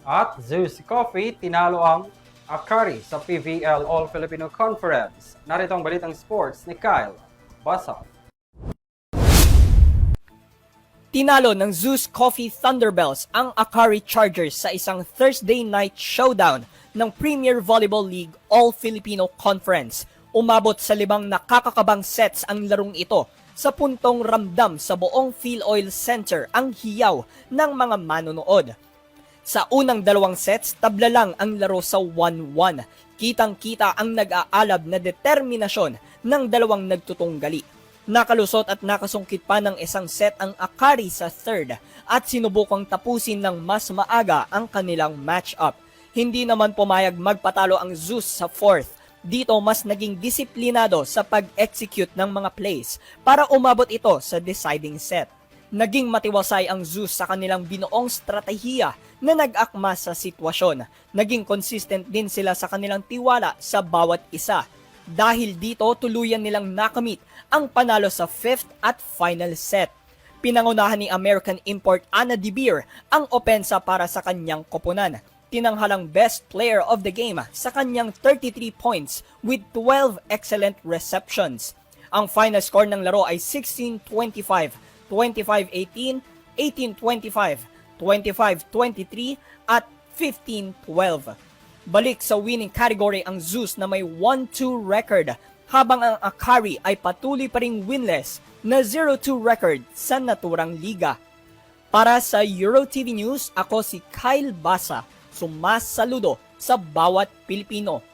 At Zeus Coffee tinalo ang Akari sa PVL All-Filipino Conference. Narito ang balitang sports ni Kyle Basov. Tinalo ng Zeus Coffee Thunderbells ang Akari Chargers sa isang Thursday night showdown ng Premier Volleyball League All-Filipino Conference. Umabot sa 5 nakakakabang sets ang larong ito sa puntong ramdam sa buong PhilOil Center ang hiyaw ng mga manonood. Sa unang 2 sets, tabla lang ang laro sa 1-1. Kitang-kita ang nag-aalab na determinasyon ng dalawang nagtutunggali. Nakalusot at nakasungkit pa ng isang set ang Akari sa third at sinubukang tapusin ng mas maaga ang kanilang match-up. Hindi naman pumayag magpatalo ang Zeus sa fourth. Dito mas naging disiplinado sa pag-execute ng mga plays para umabot ito sa deciding set. Naging matiwasay ang Zeus sa kanilang binuong stratehiya na nag-akma sa sitwasyon. Naging consistent din sila sa kanilang tiwala sa bawat isa. Dahil dito, tuluyan nilang nakamit ang panalo sa 5th at final set. Pinangunahan ni American import Anna De Beer ang opensa para sa kanyang koponan. Tinanghalang best player of the game sa kanyang 33 points with 12 excellent receptions. Ang final score ng laro ay 16-25, 25-18, 18-25, 25-23 at 15-12. Balik sa winning category ang Zeus na may 1-2 record habang ang Akari ay patuloy pa ring winless na 0-2 record sa naturang liga. Para sa EuroTV News, ako si Kyle Basa, sumasaludo sa bawat Pilipino.